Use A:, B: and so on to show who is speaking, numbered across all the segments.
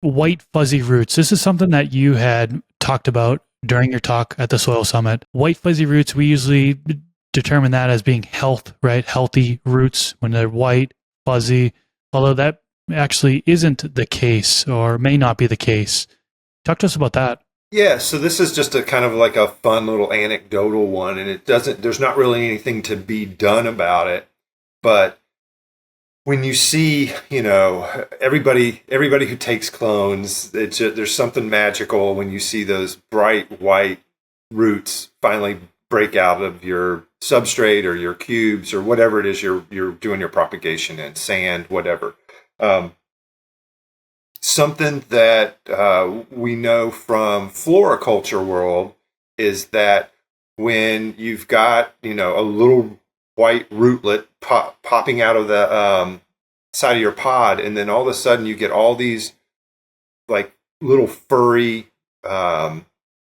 A: white fuzzy roots. This is something that you had talked about during your talk at the Soil Summit. White fuzzy roots, we usually determine that as being health, right? Healthy roots when they're white, fuzzy, although that actually isn't the case or may not be the case. Talk to us about that.
B: Yeah, so this is just a kind of like a fun little anecdotal one, and there's not really anything to be done about it. But when you see, everybody who takes clones, there's something magical when you see those bright white roots finally break out of your substrate or your cubes or whatever it is you're doing your propagation in, sand, whatever. Um, Something that we know from floriculture world is that when you've got a little white rootlet popping out of the side of your pod, and then all of a sudden you get all these like little furry, they're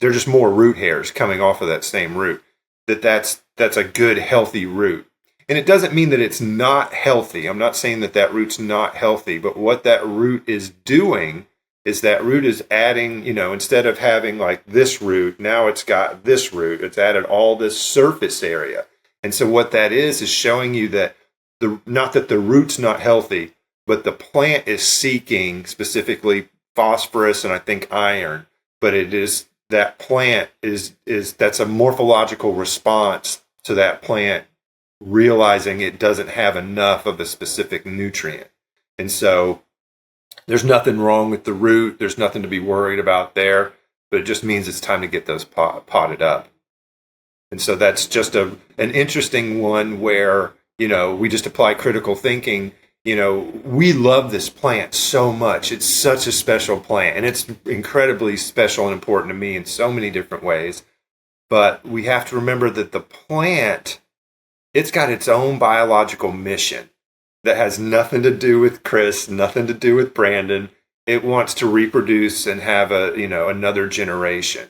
B: just more root hairs coming off of that same root. That's a good healthy root. And it doesn't mean that it's not healthy. I'm not saying that root's not healthy, but what that root is doing is that root is adding, instead of having like this root, now it's got this root. It's added all this surface area. And so what that is showing you that not that the root's not healthy, but the plant is seeking specifically phosphorus and I think iron, but it is that plant is that's a morphological response to that plant realizing it doesn't have enough of a specific nutrient. And so there's nothing wrong with the root. There's nothing to be worried about there, but it just means it's time to get those potted up. And so that's just an interesting one where, we just apply critical thinking. We love this plant so much. It's such a special plant, and it's incredibly special and important to me in so many different ways. But we have to remember that the plant, it's got its own biological mission that has nothing to do with Chris, nothing to do with Brandon. It wants to reproduce and have another generation.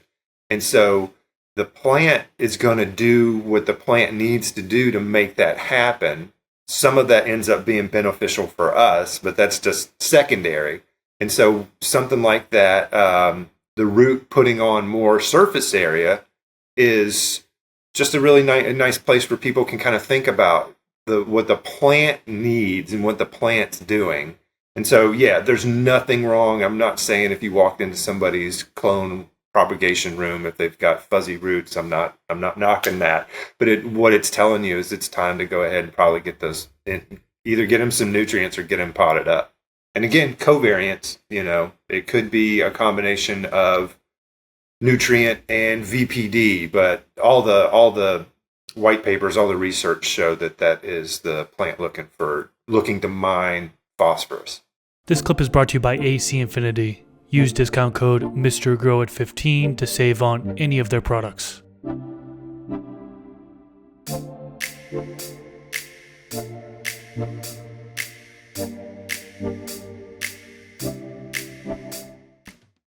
B: And so the plant is going to do what the plant needs to do to make that happen. Some of that ends up being beneficial for us, but that's just secondary. And so something like that, the root putting on more surface area is just a really nice place where people can kind of think about what the plant needs and what the plant's doing. And so, yeah, there's nothing wrong. I'm not saying if you walked into somebody's clone propagation room, if they've got fuzzy roots, I'm not knocking that. But what it's telling you is it's time to go ahead and probably get those either get them some nutrients or get them potted up. And again, covariance, it could be a combination of nutrient and VPD, but all the white papers, all the research show that is the plant looking to mine phosphorus.
A: This clip is brought to you by AC Infinity. Use discount code MrGrow at 15 to save on any of their products.